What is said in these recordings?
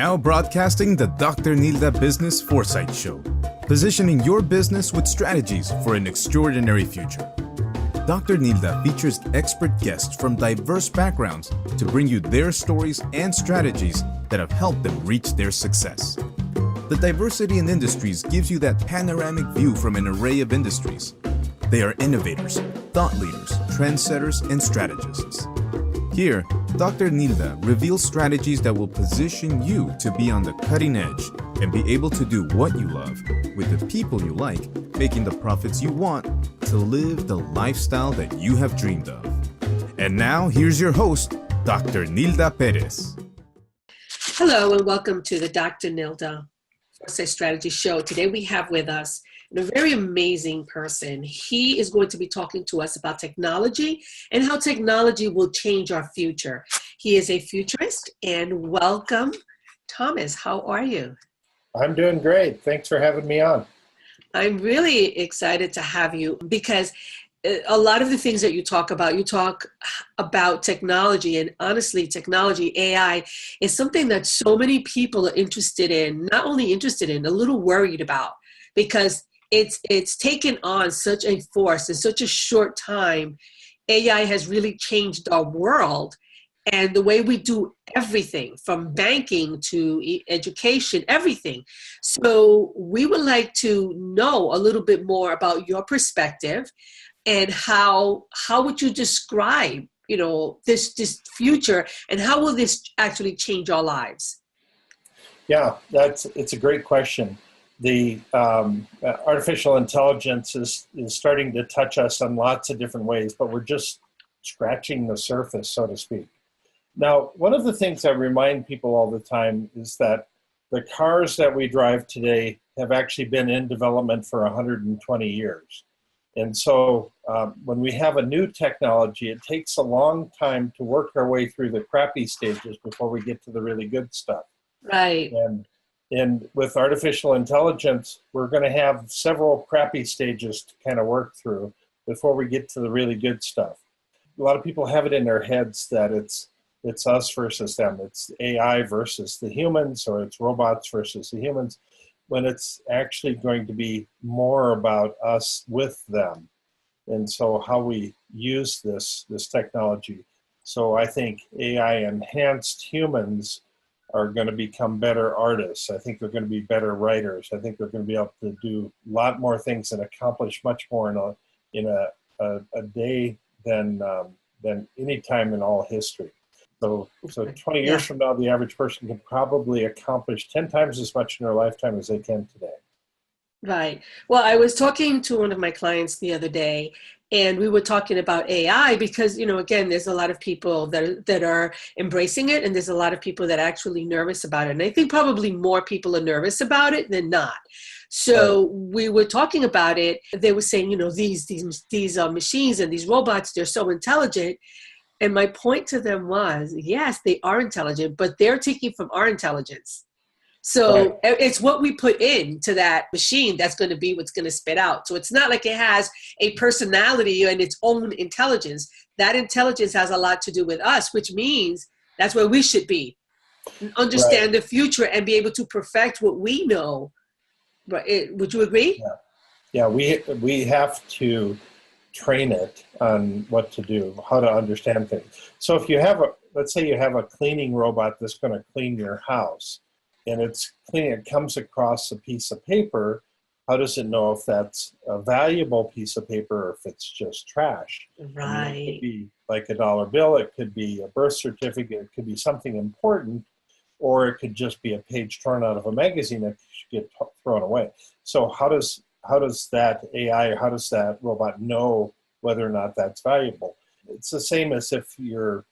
Now broadcasting the Dr. Nilda Business Foresight Show, positioning your business with strategies for an extraordinary future. Dr. Nilda features expert guests from diverse backgrounds to bring you their stories and strategies that have helped them reach their success. The diversity in industries gives you that panoramic view from an array of industries. They are innovators, thought leaders, trendsetters, and strategists. Here, Dr. Nilda reveals strategies that will position you to be on the cutting edge and be able to do what you love with the people you like, making the profits you want to live the lifestyle that you have dreamed of. And now, here's your host, Dr. Nilda Perez. Hello, and welcome to the Dr. Nilda Foresight Strategy Show. Today we have with us a very amazing person. He is going to be talking to us about technology and how technology will change our future. He is a futurist, and welcome, Thomas. How are you? I'm doing great. Thanks for having me on. I'm really excited to have you because a lot of the things that you talk about technology, and honestly, technology, AI, is something that so many people are interested in, not only interested in, a little worried about, because it's taken on such a force in such a short time. AI has really changed our world and the way we do everything, from banking to education, everything. So we would like to know a little bit more about your perspective and how would you describe, this future, and how will this actually change our lives? Yeah, it's a great question. The artificial intelligence is starting to touch us in lots of different ways, but we're just scratching the surface, so to speak. Now, one of the things I remind people all the time is that the cars that we drive today have actually been in development for 120 years. And so when we have a new technology, it takes a long time to work our way through the crappy stages before we get to the really good stuff. Right. And with artificial intelligence, we're going to have several crappy stages to kind of work through before we get to the really good stuff. A lot of people have it in their heads that it's us versus them. It's AI versus the humans, or it's robots versus the humans, when it's actually going to be more about us with them. And so how we use this technology. So I think AI enhanced humans are going to become better artists. I think they're going to be better writers. I think they're going to be able to do a lot more things and accomplish much more in a day than any time in all history. So 20 years from now, the average person can probably accomplish 10 times as much in their lifetime as they can today. Right. Well, I was talking to one of my clients the other day, and we were talking about AI because, again, there's a lot of people that are embracing it, and there's a lot of people that are actually nervous about it. And I think probably more people are nervous about it than not. So we were talking about it. They were saying, these machines and these robots, they're so intelligent. And my point to them was, yes, they are intelligent, but they're taking from our intelligence. So It's what we put into that machine that's going to be what's going to spit out. So it's not like it has a personality and its own intelligence. That intelligence has a lot to do with us, which means that's where we should be. Understand the future and be able to perfect what we know. Would you agree? Yeah, we have to train it on what to do, how to understand things. So if you have let's say you have a cleaning robot that's going to clean your house, and it's cleaning, it comes across a piece of paper, how does it know if that's a valuable piece of paper or if it's just trash? Right. I mean, it could be like a dollar bill, it could be a birth certificate, it could be something important, or it could just be a page torn out of a magazine that should get thrown away. So how does that AI, or how does that robot know whether or not that's valuable? It's the same as if you're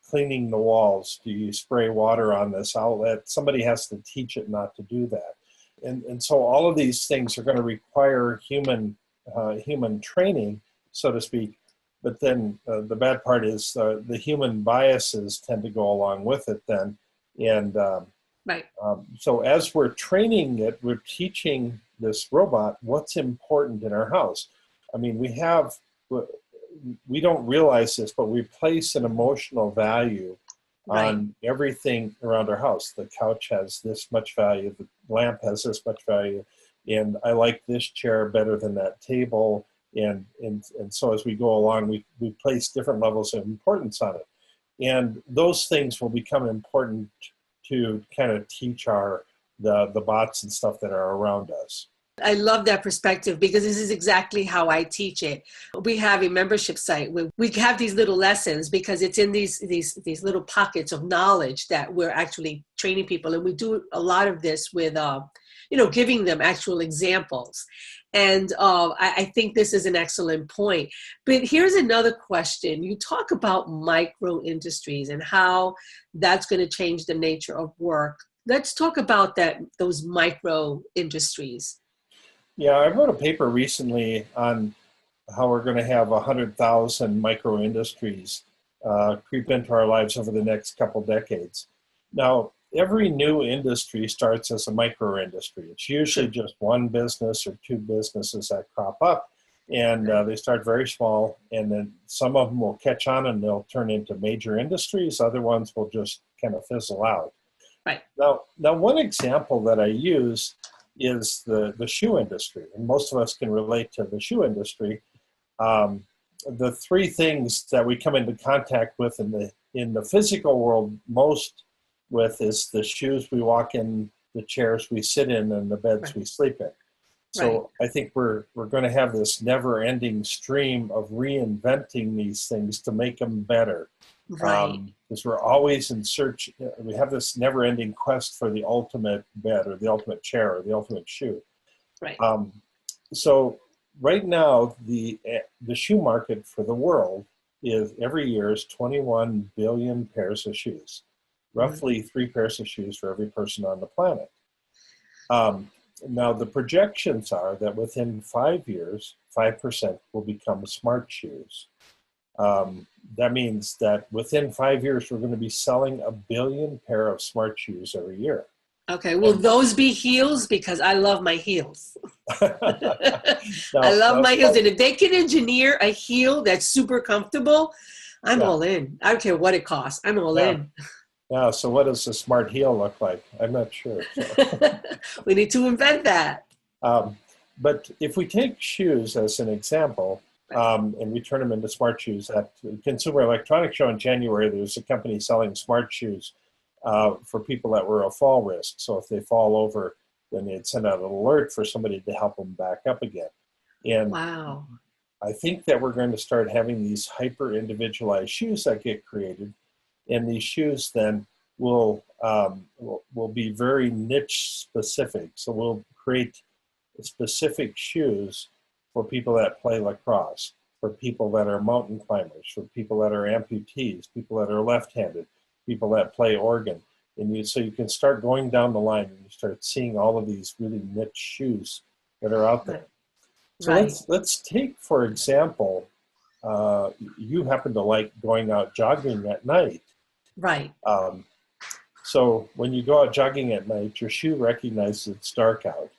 cleaning the walls. Do you spray water on this outlet? Somebody has to teach it not to do that. And so all of these things are going to require human training, so to speak. But then the bad part is the human biases tend to go along with it then. And so as we're training it, we're teaching this robot what's important in our house. I mean, we don't realize this, but we place an emotional value on everything around our house. The couch has this much value, the lamp has this much value, and I like this chair better than that table. And so as we go along, we place different levels of importance on it. And those things will become important to kind of teach the bots and stuff that are around us. I love that perspective because this is exactly how I teach it. We have a membership site where we have these little lessons because it's in these little pockets of knowledge that we're actually training people. And we do a lot of this with, giving them actual examples. And I think this is an excellent point. But here's another question. You talk about micro industries and how that's going to change the nature of work. Let's talk about those micro industries. Yeah, I wrote a paper recently on how we're going to have 100,000 micro industries creep into our lives over the next couple decades. Now, every new industry starts as a micro industry. It's usually just one business or two businesses that crop up, and they start very small, and then some of them will catch on and they'll turn into major industries. Other ones will just kind of fizzle out. Right. Now, one example that I use is the shoe industry, and most of us can relate to the shoe industry. The three things that we come into contact with in the physical world most with is the shoes we walk in, the chairs we sit in, and the beds we sleep in. So I think we're going to have this never-ending stream of reinventing these things to make them better. Because we're always in search. We have this never-ending quest for the ultimate bed or the ultimate chair or the ultimate shoe. Right. So right now, the shoe market for the world is every year is 21 billion pairs of shoes, roughly 3 pairs of shoes for every person on the planet. Now, the projections are that within 5 years, 5% will become smart shoes. That means that within 5 years, we're going to be selling 1 billion pair of smart shoes every year. Okay, will those be heels? Because I love my heels. I love my heels. And if they can engineer a heel that's super comfortable, I'm all in. I don't care what it costs. I'm all in. Yeah, so what does a smart heel look like? I'm not sure. So. We need to invent that. But if we take shoes as an example, and we turn them into smart shoes, at the Consumer Electronics Show in January, there was a company selling smart shoes for people that were a fall risk. So if they fall over, then they'd send out an alert for somebody to help them back up again. And I think that we're going to start having these hyper-individualized shoes that get created. And these shoes then will be very niche specific. So we'll create specific shoes for people that play lacrosse, for people that are mountain climbers, for people that are amputees, people that are left-handed, people that play organ. And so you can start going down the line and you start seeing all of these really niche shoes that are out there. So let's take, for example, you happen to like going out jogging at night. Right. So when you go out jogging at night, your shoe recognizes it's dark out.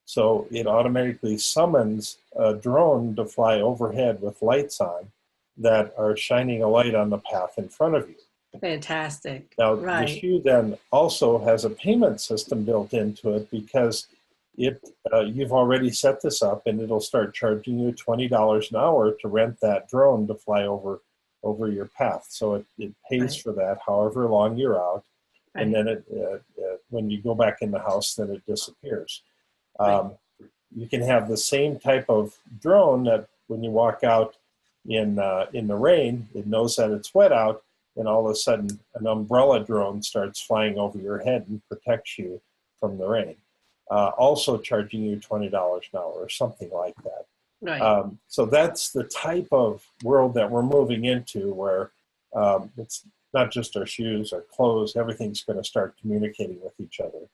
So it automatically summons a drone to fly overhead with lights on that are shining a light on the path in front of you. Fantastic. Now, the shoe then also has a payment system built into it because you've already set this up, and it'll start charging you $20 an hour to rent that drone to fly over your path. So it pays for that however long you're out. And then when you go back in the house, then it disappears. You can have the same type of drone that when you walk out in the rain, it knows that it's wet out, and all of a sudden an umbrella drone starts flying over your head and protects you from the rain. Also charging you $20 an hour or something like that. Right. So that's the type of world that we're moving into, where it's not just our shoes, our clothes, everything's going to start communicating with each other.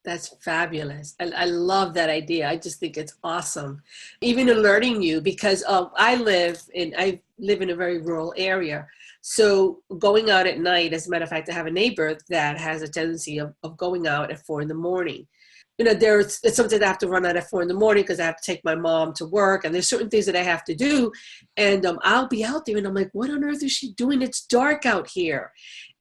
That's fabulous. I love that idea. I just think it's awesome. Even alerting you, because I live in a very rural area. So going out at night, as a matter of fact, I have a neighbor that has a tendency of going out at 4 a.m. it's something that I have to run out at 4 a.m. because I have to take my mom to work, and there's certain things that I have to do. And I'll be out there and I'm like, what on earth is she doing? It's dark out here.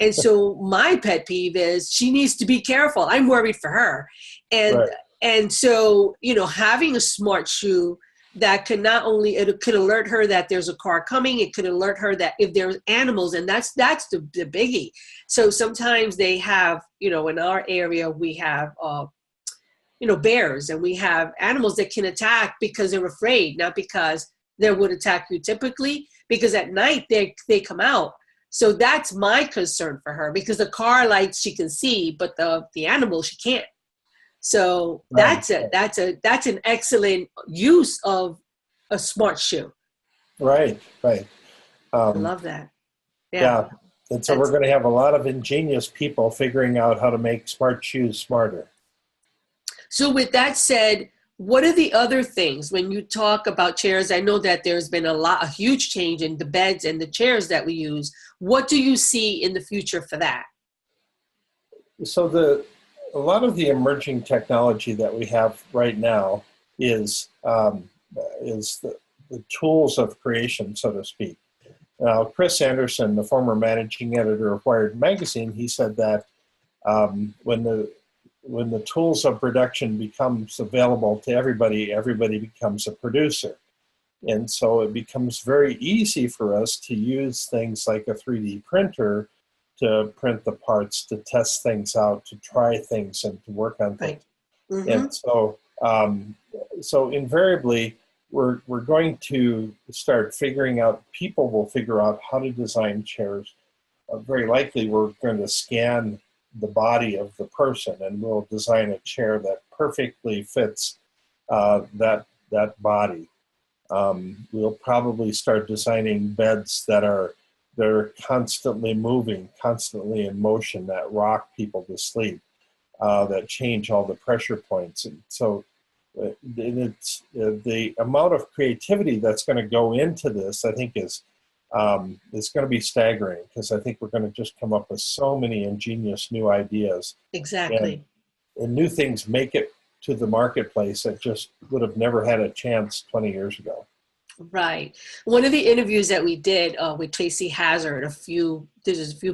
And so my pet peeve is she needs to be careful. I'm worried for her. And, Right. and so, having a smart shoe that can not only, it could alert her that there's a car coming, it could alert her that if there's animals, and that's the biggie. So sometimes they have, in our area, we have, bears, and we have animals that can attack because they're afraid, not because they would attack you typically, because at night they come out. So that's my concern for her, because the car lights she can see, but the animal she can't. So Right. that's an excellent use of a smart shoe. Right. I love that. Yeah. And so we're going to have a lot of ingenious people figuring out how to make smart shoes smarter. So with that said, what are the other things when you talk about chairs? I know that there's been a huge change in the beds and the chairs that we use. What do you see in the future for that? So a lot of the emerging technology that we have right now is the tools of creation, so to speak. Now, Chris Anderson, the former managing editor of Wired magazine, he said that when the tools of production becomes available to everybody, everybody becomes a producer. And so it becomes very easy for us to use things like a 3D printer to print the parts, to test things out, to try things, and to work on things. Right. Mm-hmm. And so invariably, we're going to start figuring out, people will figure out how to design chairs. Very likely, we're going to scan the body of the person, and we'll design a chair that perfectly fits that body. We'll probably start designing beds that are constantly moving, constantly in motion, that rock people to sleep, that change all the pressure points. And so it's the amount of creativity that's going to go into this, I think, is going to be staggering, because I think we're going to just come up with so many ingenious new ideas. Exactly. And new things make it to the marketplace that just would have never had a chance 20 years ago. Right. One of the interviews that we did with Tracy Hazard a few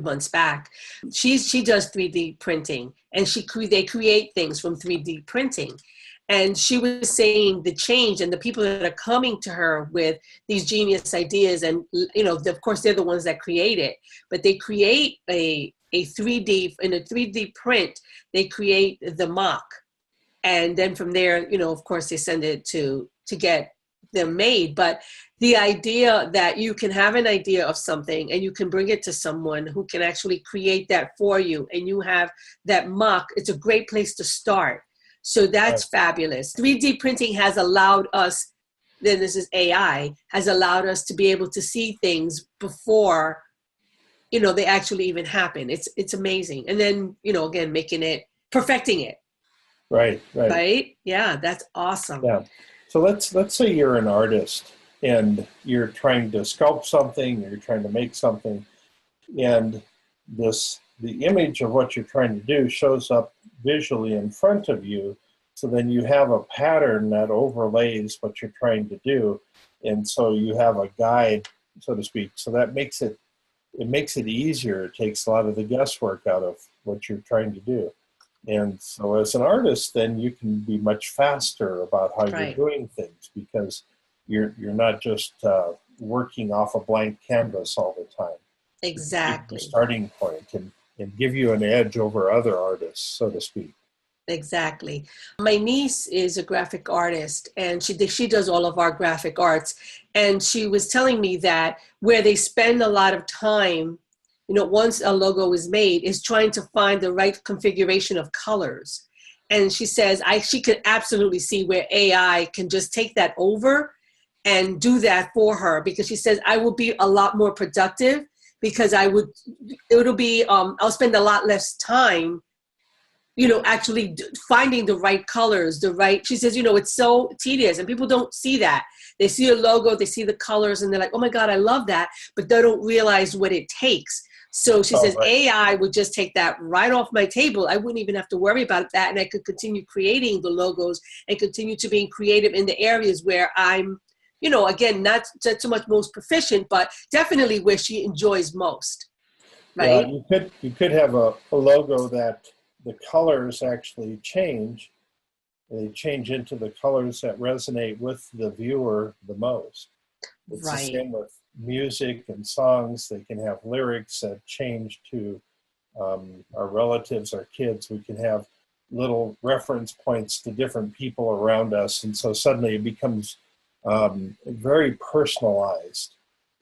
months back, she does 3D printing, and they create things from 3D printing. And she was saying the change, and the people that are coming to her with these genius ideas, and of course they're the ones that create it, but they create a 3D print, they create the mock, and then from there, of course they send it to get them made. But the idea that you can have an idea of something and you can bring it to someone who can actually create that for you, and you have that mock, it's a great place to start. So that's fabulous. 3D printing has allowed us, then this is AI, has allowed us to be able to see things before, they actually even happen. It's amazing. And then, again, perfecting it. Right. Right? Yeah, that's awesome. Yeah. So let's say you're an artist and you're trying to sculpt something, you're trying to make something, and the image of what you're trying to do shows up visually in front of you. So then you have a pattern that overlays what you're trying to do. And so you have a guide, so to speak. So that makes it easier. It takes a lot of the guesswork out of what you're trying to do. And so as an artist, then you can be much faster about how you're doing things, because you're not just working off a blank canvas all the time. Exactly. Starting point and give you an edge over other artists, so to speak. Exactly. My niece is a graphic artist, and she does all of our graphic arts. And she was telling me that where they spend a lot of time, once a logo is made, is trying to find the right configuration of colors. And she says she could absolutely see where AI can just take that over and do that for her, because she says I will be a lot more productive, because I'll spend a lot less time, actually finding the right colors, she says, it's so tedious, and people don't see that. They see a logo, they see the colors, and they're like, oh my God, I love that. But they don't realize what it takes. So she says right. AI would just take that right off my table. I wouldn't even have to worry about that. And I could continue creating the logos and continue to being creative in the areas where I'm, again, not so much most proficient, but definitely where she enjoys most. Right? Yeah, you could have a logo that the colors actually change. They change into the colors that resonate with the viewer the most. It's the same with music and songs. They can have lyrics that change to our relatives, our kids. We can have little reference points to different people around us. And so suddenly it becomes very personalized.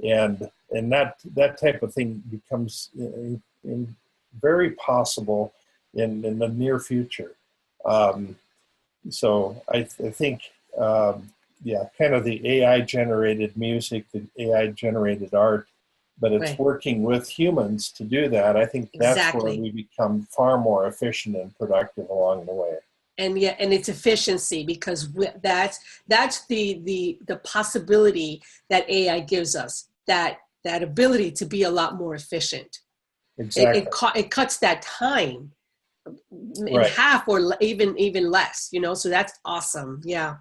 And that type of thing becomes very possible in the near future. So I think, kind of the AI-generated music, the AI-generated art, but it's working with humans to do that. I think that's where we become far more efficient and productive along the way. And it's efficiency, because that's the possibility that AI gives us, that ability to be a lot more efficient. Exactly. It cuts that time in half or even less, so that's awesome. Yeah.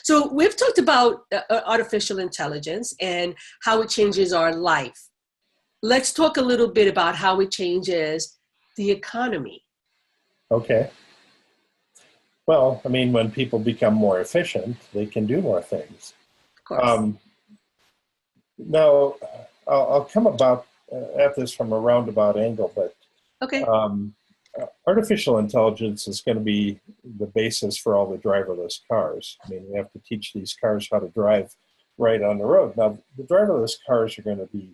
So we've talked about artificial intelligence and how it changes our life. Let's talk a little bit about how it changes the economy. Okay. Well, I mean, when people become more efficient, they can do more things. Of course. Now, I'll come at this from a roundabout angle, but okay. Artificial intelligence is going to be the basis for all the driverless cars. I mean, we have to teach these cars how to drive right on the road. Now, the driverless cars are going to be,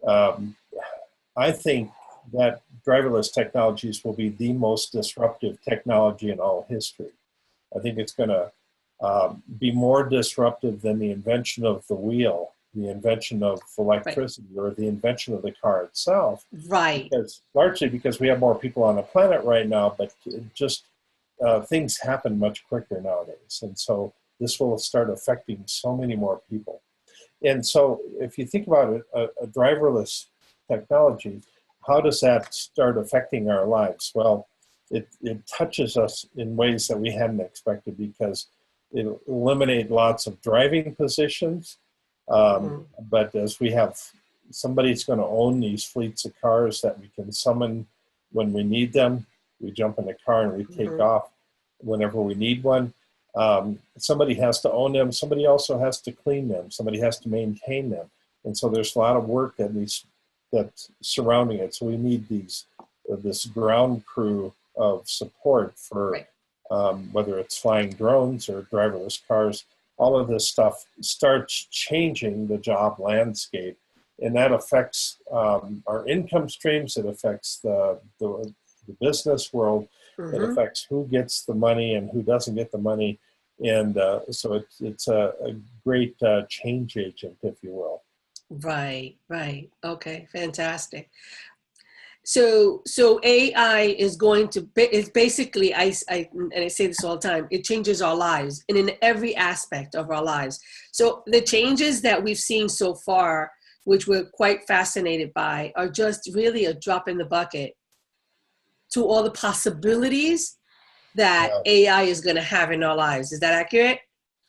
I think that driverless technologies will be the most disruptive technology in all history. I think it's going to be more disruptive than the invention of the wheel, the invention of electricity, or the invention of the car itself. Right. Largely because we have more people on the planet right now, but just things happen much quicker nowadays. And so this will start affecting so many more people. And so if you think about it, a driverless technology, how does that start affecting our lives? Well, it touches us in ways that we hadn't expected, because it'll eliminate lots of driving positions. But as we have, somebody's going to own these fleets of cars that we can summon when we need them. We jump in a car and we take off whenever we need one. Somebody has to own them. Somebody also has to clean them. Somebody has to maintain them. And so there's a lot of work that's surrounding it. So we need this ground crew of support for whether it's flying drones or driverless cars. All of this stuff starts changing the job landscape, and that affects our income streams. It affects the business world. It affects who gets the money and who doesn't get the money. And so it's a great change agent, if you will. Right. Okay, fantastic. So AI is going to, it's basically, and I say this all the time, it changes our lives, and in every aspect of our lives. So the changes that we've seen so far, which we're quite fascinated by, are just really a drop in the bucket to all the possibilities that AI is going to have in our lives. Is that accurate?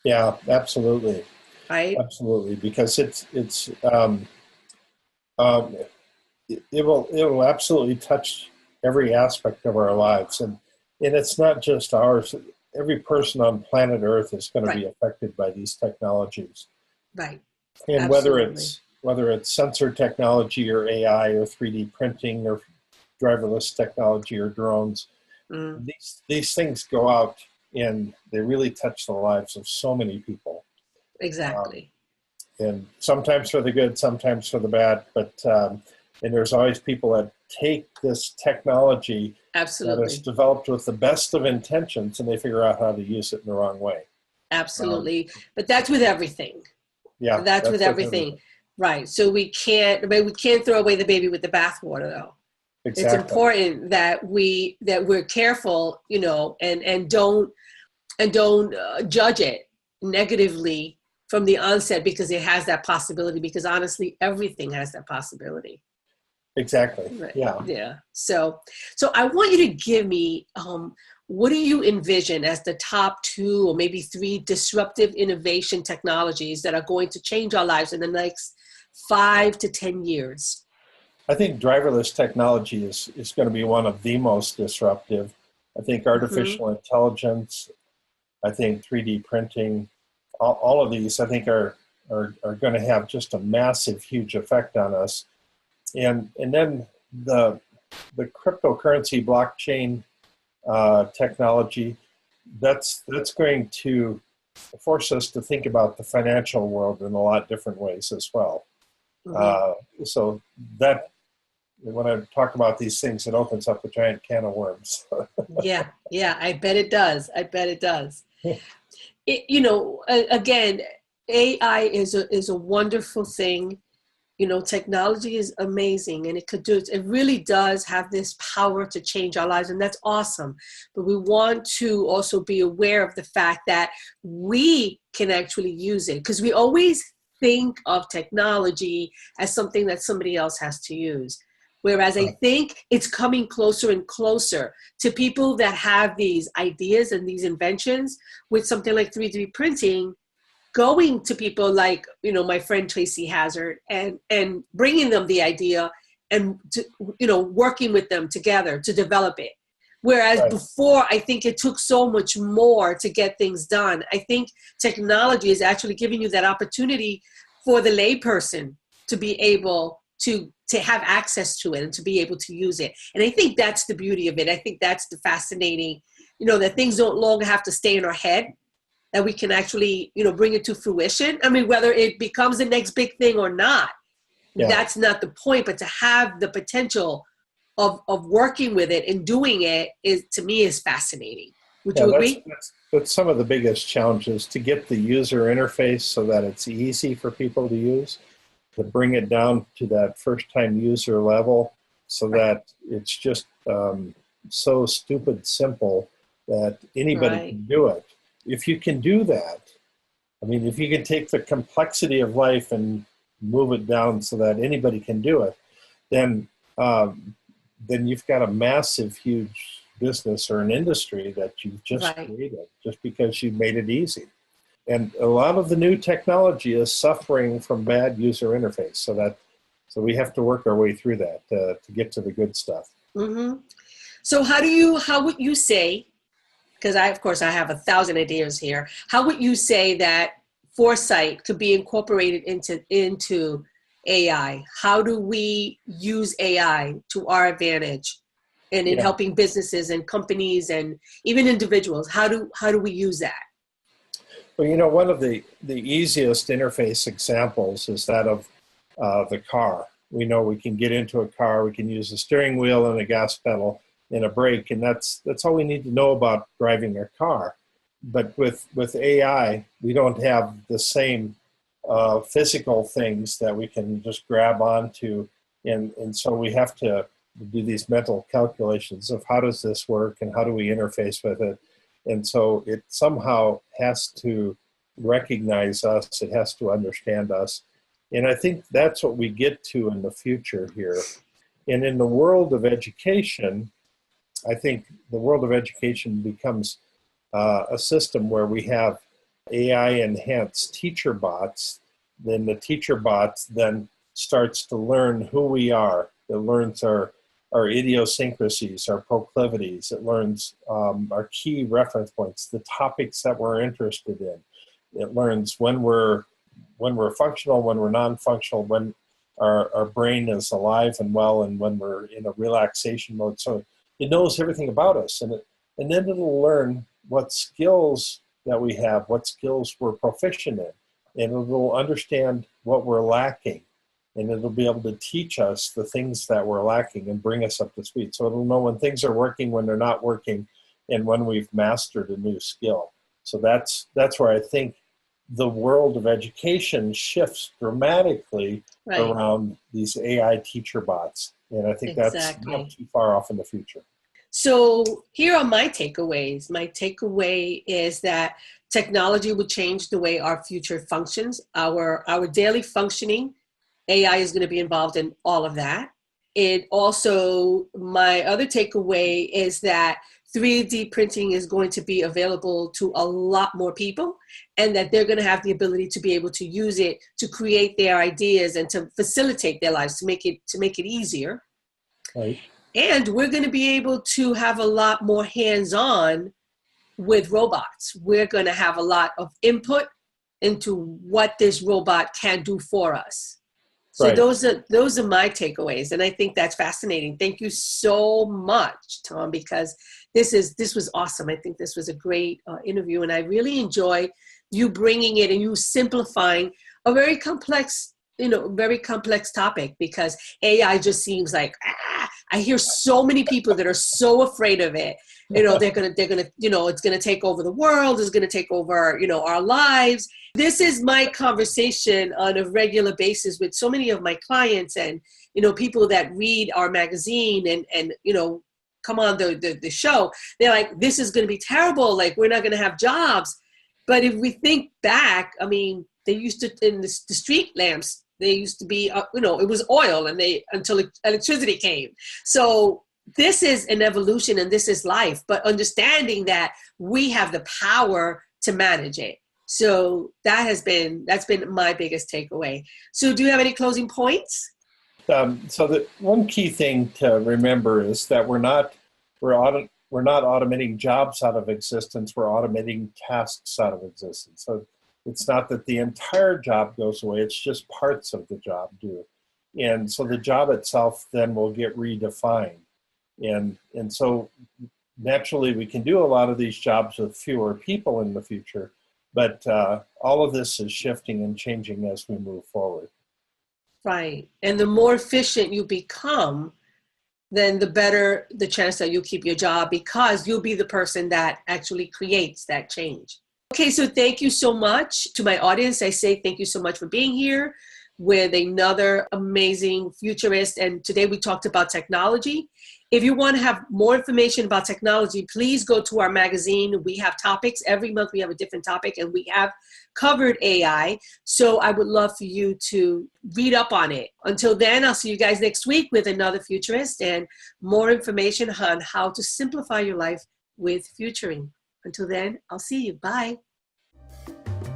Yeah, absolutely. Right? Absolutely, because it will absolutely touch every aspect of our lives, and it's not just ours. Every person on planet Earth is going to be affected by these technologies. Right. And whether it's sensor technology or AI or 3D printing or driverless technology or drones, these things go out and they really touch the lives of so many people. Exactly. And sometimes for the good, sometimes for the bad, but and there's always people that take this technology that is developed with the best of intentions, and they figure out how to use it in the wrong way. Absolutely. But that's with everything. Yeah. That's with everything. Right. So we can't throw away the baby with the bathwater, though. Exactly. It's important that we're careful, and don't judge it negatively from the onset, because it has that possibility, because honestly, everything has that possibility. Exactly. Right. Yeah. Yeah. So I want you to give me, what do you envision as the top 2 or maybe 3 disruptive innovation technologies that are going to change our lives in the next 5 to 10 years? I think driverless technology is going to be one of the most disruptive. I think Mm-hmm. artificial intelligence, I think 3D printing, all of these, I think are going to have just a massive, huge effect on us. And then the cryptocurrency blockchain technology, that's going to force us to think about the financial world in a lot different ways as well. Mm-hmm. So that when I talk about these things, it opens up a giant can of worms. Yeah. Yeah. I bet it does. I bet it does. Again, AI is a wonderful thing. Technology is amazing, and it really does have this power to change our lives, and that's awesome. But we want to also be aware of the fact that we can actually use it, because we always think of technology as something that somebody else has to use. Whereas I think it's coming closer and closer to people that have these ideas and these inventions with something like 3D printing, going to people like, my friend Tracy Hazard, and bringing them the idea and, working with them together to develop it. Whereas Right. before, I think it took so much more to get things done. I think technology is actually giving you that opportunity for the layperson to be able to have access to it and to be able to use it. And I think that's the beauty of it. I think that's the fascinating, that things don't longer have to stay in our head, that we can actually, bring it to fruition. I mean, whether it becomes the next big thing or not, Yeah. that's not the point, but to have the potential of working with it and doing it to me is fascinating. Would Yeah, you agree? that's some of the biggest challenges, to get the user interface so that it's easy for people to use, to bring it down to that first-time user level so that it's just so stupid simple that anybody Right. can do it. If you can do that, I mean, if you can take the complexity of life and move it down so that anybody can do it, then you've got a massive, huge business or an industry that you've just Right. created just because you made it easy. And a lot of the new technology is suffering from bad user interface. So we have to work our way through that to get to the good stuff. Mm-hmm. So how would you say, because of course I have 1,000 ideas here, how would you say that foresight could be incorporated into AI? How do we use AI to our advantage and in Yeah. helping businesses and companies and even individuals? How do we use that? Well, one of the easiest interface examples is that of the car. We know we can get into a car, we can use a steering wheel and a gas pedal and a brake, and that's all we need to know about driving a car. But with AI, we don't have the same physical things that we can just grab onto, and so we have to do these mental calculations of how does this work and how do we interface with it. And so it somehow has to recognize us, it has to understand us. And I think that's what we get to in the future here. And in the world of education, I think the world of education becomes a system where we have AI-enhanced teacher bots. Then the teacher bots then starts to learn who we are. It learns our idiosyncrasies, our proclivities. It learns our key reference points, the topics that we're interested in. It learns when we're functional, when we're non-functional, when our brain is alive and well, and when we're in a relaxation mode. So it knows everything about us, and then it'll learn what skills that we have, what skills we're proficient in, and it'll understand what we're lacking, and it'll be able to teach us the things that we're lacking and bring us up to speed. So it'll know when things are working, when they're not working, and when we've mastered a new skill. So that's where I think the world of education shifts dramatically around these AI teacher bots. And I think that's not too far off in the future. So here are my takeaways. My takeaway is that technology will change the way our future functions, our daily functioning. AI is going to be involved in all of that. It also, my other takeaway is that 3D printing is going to be available to a lot more people, and that they're going to have the ability to be able to use it to create their ideas and to facilitate their lives, to make it easier. Right. And we're going to be able to have a lot more hands-on with robots. We're going to have a lot of input into what this robot can do for us. So Right. those are my takeaways, and I think that's fascinating. Thank you so much, Tom, because this was awesome. I think this was a great interview, and I really enjoy you bringing it and you simplifying a very complex topic, because AI just seems like, I hear so many people that are so afraid of it. They're gonna, it's gonna take over the world. It's gonna take over, our lives. This is my conversation on a regular basis with so many of my clients and, people that read our magazine and come on the show. They're like, this is going to be terrible. Like, we're not going to have jobs. But if we think back, I mean, they used to, in the street lamps, they used to be, it was oil until electricity came. So this is an evolution and this is life, but understanding that we have the power to manage it. So that's been my biggest takeaway. So do you have any closing points? So the one key thing to remember is that we're not automating jobs out of existence. We're automating tasks out of existence. So it's not that the entire job goes away. It's just parts of the job do. And so the job itself then will get redefined. And so naturally we can do a lot of these jobs with fewer people in the future. But all of this is shifting and changing as we move forward. Right. And the more efficient you become, then the better the chance that you'll keep your job, because you'll be the person that actually creates that change. Okay, so thank you so much to my audience. I say thank you so much for being here with another amazing futurist. And today we talked about technology. If you want to have more information about technology, please go to our magazine. We have topics. Every month we have a different topic, and we have covered AI. So I would love for you to read up on it. Until then, I'll see you guys next week with another futurist and more information on how to simplify your life with futuring. Until then, I'll see you. Bye.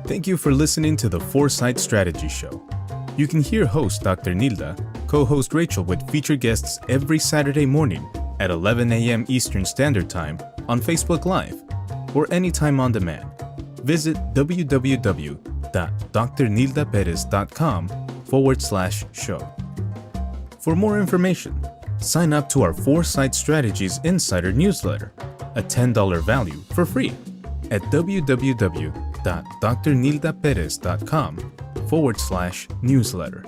Thank you for listening to the Foresight Strategy Show. You can hear host Dr. Nilda, co-host Rachel with featured guests every Saturday morning at 11 a.m. Eastern Standard Time on Facebook Live or anytime on demand. Visit www.drnildaperez.com/show. For more information, sign up to our Foresight Strategies Insider newsletter, a $10 value for free at www.drnildaperez.com/newsletter.